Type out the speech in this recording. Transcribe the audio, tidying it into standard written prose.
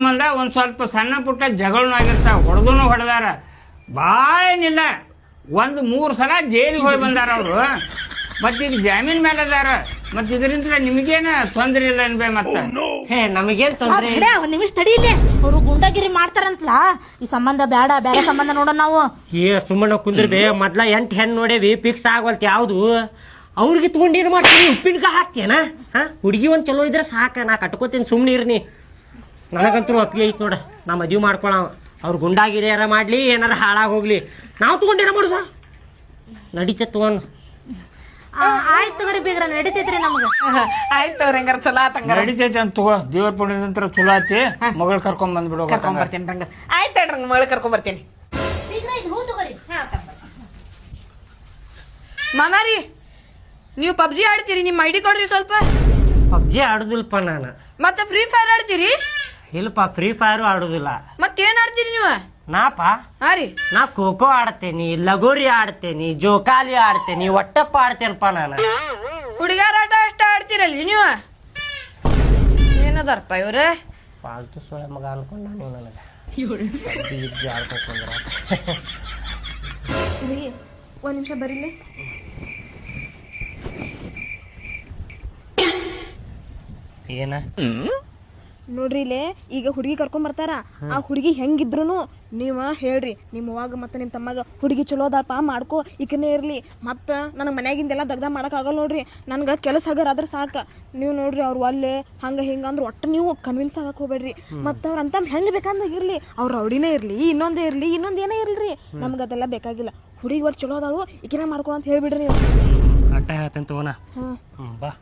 ಸಂಬಂಧ ಒಂದು ಸ್ವಲ್ಪ ಸಣ್ಣ ಪುಟ್ಟ ಜಗಳೂ ಆಗಿರ್ತಾವ, ಹೊಡೆದೂ ಹೊಡೆದಾರ, ಭಾಳ ಏನಿಲ್ಲ. 3 ಸಲ ಜೈಲಿಗೆ ಹೋಗಿ ಬಂದಾರ ಅವರು. ಮತ್ತೆ ಈಗ ಜಾಮೀನ್ ಮೇಲೆ ಅದಾರ. ಮತ್ತೆ ಇದರಿಂದ ನಿಮಗೇನ ತೊಂದ್ರೆ ಇಲ್ಲ ಅನ್ಬೇ. ಮತ್ತೆ ನಮಗೇನ್ ತೊಂದ್ರೆ? ಒಂದ್ ನಿಮಿಷ ತಡೀಲಿ, ಅವರು ಗುಂಡಾಗಿರಿ ಮಾಡ್ತಾರಂತಲ. ಈ ಸಂಬಂಧ ಬೇಡ, ಬೇರೆ ಸಂಬಂಧ ನೋಡೋಣ ನಾವು. ಸುಮ್ಮನೆ ಕುಂದ್ರಬೇ. ಮೊದ್ಲ 8 ಹೆಣ್ಣು ನೋಡೇವಿ, ಫಿಕ್ಸ್ ಆಗವಲ್ತ ಯಾವ್ದು. ಅವ್ರಿಗೆ ತಗೊಂಡು ಏನು ಮಾಡ್ತೀನಿ? ಉಪ್ಪಿನಕಾಯಿ ಹಾಕ್ತೇನ? ಹುಡುಗಿ ಒಂದ್ ಚಲೋ ಇದ್ರೆ ಸಾಕ, ನಾ ಕಟ್ಕೋತೀನಿ, ಸುಮ್ನೆ ಇರ್ನಿ. ನನಗಂತೂ ಒಪ್ಪಿಗೆ ಐತಿ ನೋಡ, ನಾ ಮದ್ವಿ ಮಾಡ್ಕೊಳ. ಅವ್ರು ಗುಂಡಾಗಿರಿ ಯಾರ ಮಾಡ್ಲಿ, ಏನಾರ ಹಾಳಾಗಿ ಹೋಗ್ಲಿ, ನಾವು ತಗೊಂಡೇನ ಮಾಡುದ? ನಡೀತ ತಗೊಂಡ್. ಆಯ್ತು ತಗೋರಿ ಬೀಗ್ರ, ನಡೀತೈತ್ರಿ ನಮ್ಗ. ಆಯ್ತು ಹಂಗಾರ ಚಲೋ ಆತಂಗ ನಡೀತೈತಿ ಅಂತ ತಗೋ. ದೇವ್ರ ಪುಣ್ಯದಂತ್ರ ಚಲೋ ಆತಿ. ಮಗಳು ಕರ್ಕೊಂಡ್ ಬಂದ್ಬಿಡೋ. ಕರ್ಕೊಂಡ್ ಬರ್ತೀನಿ ರಂಗ. ಆಯ್ತು ಹೇಳ್ರಿ, ಮಗಳು ಕರ್ಕೊಂಡ್ ಬರ್ತೀನಿ. ಮಾಮಾರಿ, ನೀವು ಪಬ್ಜಿ ಆಡ್ತೀರಿ? ನಿಮ್ಮ ಐಡಿ ಕೊಡ್ರಿ ಸ್ವಲ್ಪ. ಪಬ್ಜಿ ಆಡುದಿಲ್ಪ ನಾನು. ಮತ್ತೆ ಫ್ರೀ ಫೈರ್ ಆಡ್ತೀರಿ? ಇಲ್ಲಪ್ಪ, ಫ್ರೀ ಫೈರ್ ಆಡುದಿಲ್ಲ. ಮತ್ತೇನ್ ಆಡ್ತೀರಿ ನೀವು? ನಾಪ ಹಾ ರೀ, ನಾ ಖೋಖೋ ಆಡ್ತೇನಿ, ಲಗೋರಿ ಆಡ್ತೇನಿ, ಜೋಕಾಲಿ ಆಡ್ತೇನಿ, ಒಟ್ಟಪ್ಪ ಆಡ್ತೇನಪ್ಪ ನಾನು. ಹುಡುಗಾರ ಆಟ ಅಷ್ಟ ಆಡ್ತೀರಲ್ರಿ ನೀವು? ಏನದಾರಪ್ಪ ಇವ್ರ? ಪಾಲ್ತು ಸೊಳ್ಳೆ ಮಗ ಅನ್ಕೊಂಡ ನೀವು ನನಗೆ. ಆಡ್ಕೊಂಡ್ರ ಒಂದ್ ನಿಮಿಷ ಬರೀಲಿ. ಏನ ನೋಡ್ರಿ ಇಲ್ಲೇ ಈಗ ಹುಡುಗಿ ಕರ್ಕೊಂಡ್ ಬರ್ತಾರ. ಆ ಹುಡುಗಿ ಹೆಂಗಿದ್ರು ನೀವ ಹೇಳ್ರಿ ನಿಮ್ಮ ಅವ್ವಾಗ ಮತ್ತೆ ನಿಮ್ ತಮ್ಮಗ, ಹುಡುಗಿ ಚಲೋ ಅದಪ್ಪ ಮಾಡ್ಕೋ, ಈಕನೇ ಇರ್ಲಿ, ಮತ್ತ ನನಗ್ ಮನ್ಯಾಗಿಂದೆಲ್ಲ ದಗ್ದ ಮಾಡಕ್ ಆಗಲ್ಲ ನೋಡ್ರಿ, ನನ್ಗ ಕೆಲಸ ಆಗರ ಸಾಕ. ನೀವು ನೋಡ್ರಿ ಅವ್ರು ಅಲ್ಲೇ ಹಂಗ ಹಿಂಗ ಅಂದ್ರ ಒಟ್ಟ ನೀವು ಕನ್ವಿನ್ಸ್ ಆಗಕ್ ಹೋಗ್ಬೇಡ್ರಿ. ಮತ್ತ ಅವ್ರ ಅಂತ ಹೆಂಗ್ ಬೇಕಂದಾಗ ಇರ್ಲಿ, ಅವ್ರ ರೌಡಿನೇ ಇರ್ಲಿ, ಇನ್ನೊಂದೇ ಇರ್ಲಿ, ಇನ್ನೊಂದ್ ಏನೇ ಇರ್ಲಿ, ನಮ್ಗ ಅದೆಲ್ಲ ಬೇಕಾಗಿಲ್ಲ. ಹುಡುಗಿ ಒಟ್ಟು ಚಲೋ ಅದಾಳು, ಈಕಿನ ಮಾಡ್ಕೊ ಅಂತ ಹೇಳ್ಬಿಡ್ರಿ ನೀವು. ಆಟ ಹೇಳ್ತೇನೆ ತಗೋಣ. ಬಾ.